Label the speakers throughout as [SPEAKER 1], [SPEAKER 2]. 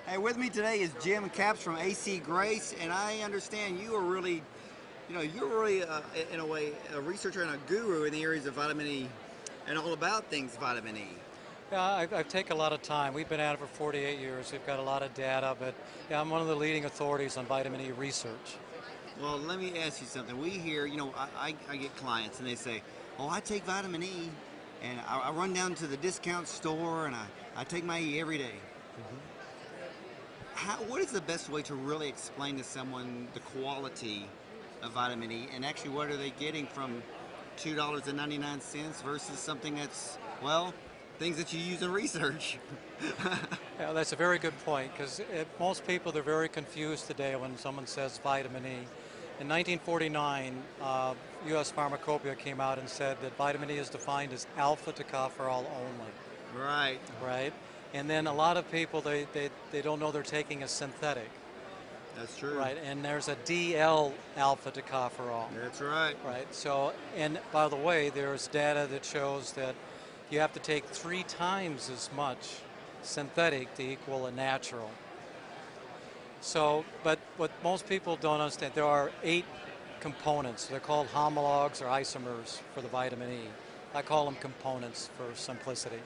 [SPEAKER 1] Hey, with me today is Jim Caps from AC Grace, and I understand you are really, you're really, in a way, a researcher and a guru in the areas of vitamin E and all about things vitamin E.
[SPEAKER 2] Yeah, I've taken a lot of time. We've been at it for 48 years. We've got a lot of data, but yeah, I'm one of the leading authorities on vitamin E research.
[SPEAKER 1] Well, let me ask you something. We hear, I get clients and they say, oh, I take vitamin E, and I run down to the discount store and I take my E every day. What is the best way to really explain to someone the quality of vitamin E, and actually what are they getting from $2.99 versus something that's, well, things that you use in research?
[SPEAKER 2] Yeah, that's a very good point because most people, they're very confused today when someone says vitamin E. In 1949, U.S. Pharmacopoeia came out and said that vitamin E is defined as alpha tocopherol only,
[SPEAKER 1] Right.
[SPEAKER 2] right? And then a lot of people, they don't know they're taking a synthetic,
[SPEAKER 1] That's true.
[SPEAKER 2] right? And there's a DL alpha tocopherol.
[SPEAKER 1] That's right.
[SPEAKER 2] Right. So, and by the way, there's data that shows that you have to take 3 times as much synthetic to equal a natural. So, but what most people don't understand, there are 8 components. They're called homologs or isomers for the vitamin E. I call them components for simplicity.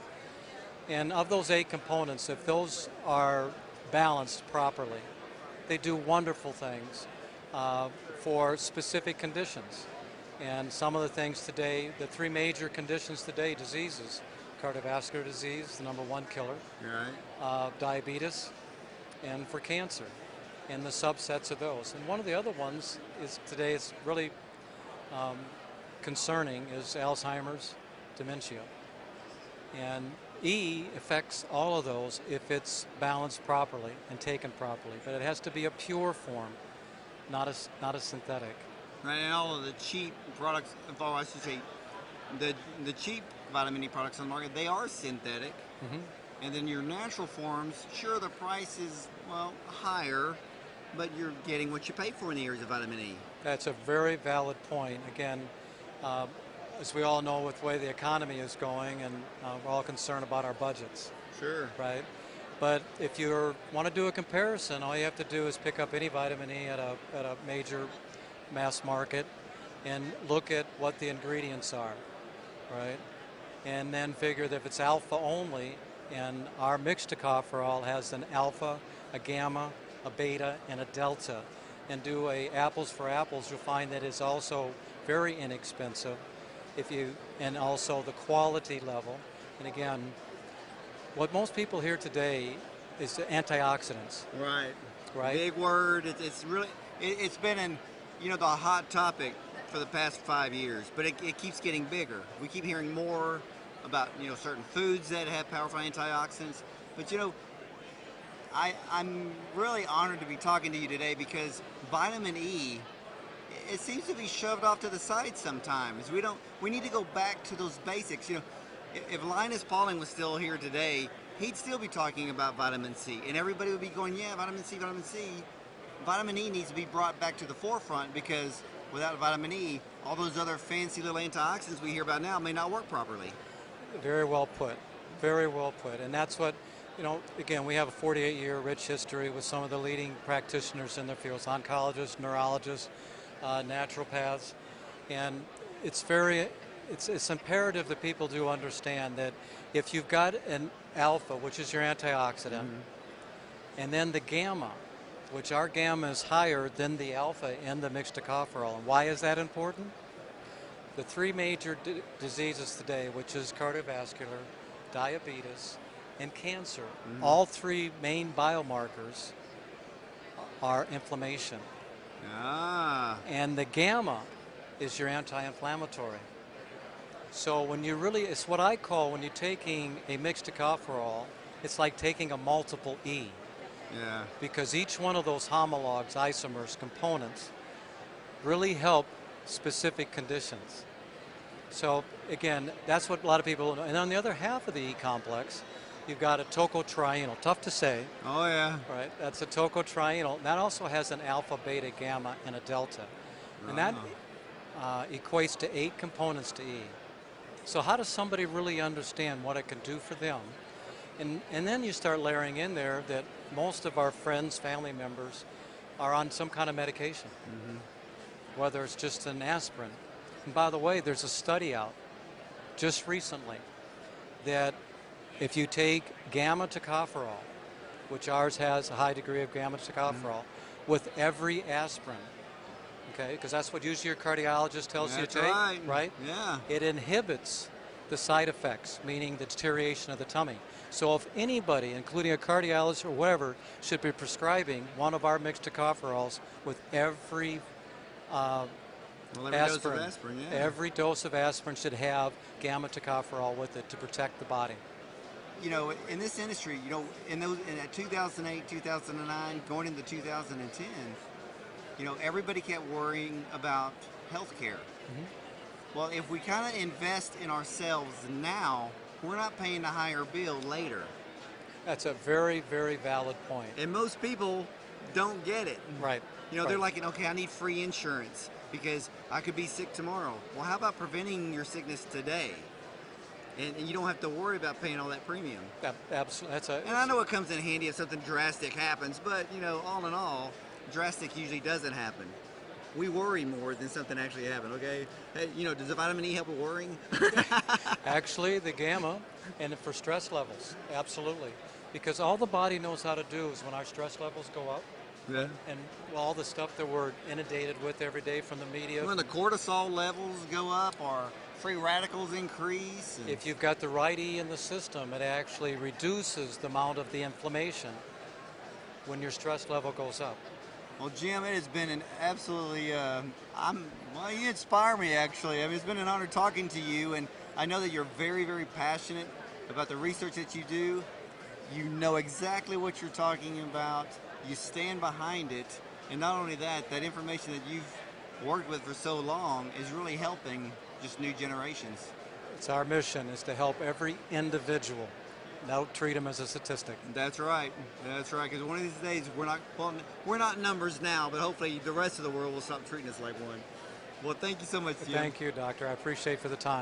[SPEAKER 2] And of those 8 components, if those are balanced properly, they do wonderful things for specific conditions. And some of the things today, the 3 major conditions today, diseases, cardiovascular disease, the #1 killer,
[SPEAKER 1] Right.
[SPEAKER 2] diabetes, and for cancer, and the subsets of those. And one of the other ones is today is really um, concerning is Alzheimer's, dementia. And E affects all of those if it's balanced properly and taken properly, but it has to be a pure form, not a synthetic.
[SPEAKER 1] Right, and all of the cheap products, well, I should say, the cheap vitamin E products on the market, they are synthetic.
[SPEAKER 2] Hmm.
[SPEAKER 1] And then your natural forms, sure, the price is, well, higher, but you're getting what you pay for in the areas of vitamin E.
[SPEAKER 2] That's a very valid point. Again, uh, as we all know, with the way the economy is going, and we're all concerned about our budgets,
[SPEAKER 1] Sure.
[SPEAKER 2] right? But if you want to do a comparison, all you have to do is pick up any vitamin E at a major mass market and look at what the ingredients are, right? And then figure that if it's alpha only, and our mixed tocopherol has an alpha, a gamma, a beta, and a delta, and do a apples for apples, you'll find that it's also very inexpensive. And also the quality level. And again, what most people hear today is the antioxidants,
[SPEAKER 1] Right.
[SPEAKER 2] right?
[SPEAKER 1] Big word. It's really, it's been the hot topic for the past 5 years, but it keeps getting bigger. We keep hearing more about, certain foods that have powerful antioxidants. But, I'm really honored to be talking to you today because vitamin E, it seems to be shoved off to the side sometimes. We need to go back to those basics. If Linus Pauling was still here today, he'd still be talking about vitamin C, and everybody would be going, yeah, vitamin C, vitamin C. Vitamin E needs to be brought back to the forefront because without vitamin E, all those other fancy little antioxidants we hear about now may not work properly.
[SPEAKER 2] Very well put. Very well put. And that's what, again, we have a 48-year rich history with some of the leading practitioners in their fields, oncologists, neurologists, naturopaths. And it's imperative that people do understand that if you've got an alpha, which is your antioxidant, and then the gamma, which our gamma is higher than the alpha in the mixed tocopherol. And why is that important? The 3 major diseases today, which is cardiovascular, diabetes, and cancer, all 3 main biomarkers are inflammation.
[SPEAKER 1] Ah.
[SPEAKER 2] And the gamma is your anti-inflammatory. So it's what I call, when you're taking a mixed tocopherol, it's like taking a multiple E.
[SPEAKER 1] Yeah.
[SPEAKER 2] Because each one of those homologs, isomers, components, really help specific conditions. So again, that's what a lot of people know. And on the other half of the E complex, you've got a tocotrienol. Tough to say,
[SPEAKER 1] Oh, yeah.
[SPEAKER 2] right? That's a tocotrienol. That also has an alpha, beta, gamma, and a delta. And that equates to 8 components to E. So how does somebody really understand what it can do for them? And then you start layering in there that most of our friends, family members, are on some kind of medication, whether it's just an aspirin. And by the way, there's a study out just recently that if you take gamma tocopherol, which ours has a high degree of gamma tocopherol, with every aspirin, okay, because that's what usually your cardiologist tells you to take, right?
[SPEAKER 1] Yeah.
[SPEAKER 2] It inhibits the side effects, meaning the deterioration of the tummy. So if anybody, including a cardiologist or whatever, should be prescribing one of our mixed tocopherols with every
[SPEAKER 1] Well, every dose of aspirin, yeah.
[SPEAKER 2] every dose of aspirin should have gamma tocopherol with it to protect the body.
[SPEAKER 1] You know, in this industry, you know, in 2008, 2009, going into 2010, you know, everybody kept worrying about healthcare. Well, if we kind of invest in ourselves now, we're not paying a higher bill later.
[SPEAKER 2] That's a very, very valid point.
[SPEAKER 1] And most people don't get it.
[SPEAKER 2] Right.
[SPEAKER 1] You know,
[SPEAKER 2] right.
[SPEAKER 1] they're like, okay, I need free insurance because I could be sick tomorrow. Well, how about preventing your sickness today? And you don't have to worry about paying all that premium.
[SPEAKER 2] Absolutely.
[SPEAKER 1] And I know it comes in handy if something drastic happens, but, you know, all in all, drastic usually doesn't happen. We worry more than something actually happened, okay? Hey, you know, does the vitamin E help with worrying?
[SPEAKER 2] Actually, the gamma, and for stress levels, absolutely. Because all the body knows how to do is when our stress levels go up,
[SPEAKER 1] Yeah.
[SPEAKER 2] and all the stuff that we're inundated with every day from the media.
[SPEAKER 1] When the cortisol levels go up or free radicals increase.
[SPEAKER 2] If you've got the right E in the system, it actually reduces the amount of the inflammation when your stress level goes up.
[SPEAKER 1] Well, Jim, it has been an absolutely, you inspire me actually. I mean, it's been an honor talking to you, and I know that you're very, very passionate about the research that you do. You know exactly what you're talking about. You stand behind it, and not only that, that information that you've worked with for so long is really helping just new generations.
[SPEAKER 2] It's our mission is to help every individual. Don't treat them as a statistic.
[SPEAKER 1] That's right. That's right. Because one of these days we're not numbers now, but hopefully the rest of the world will stop treating us like one. Well, thank you so much, Jim.
[SPEAKER 2] Thank you, Doctor. I appreciate for the time.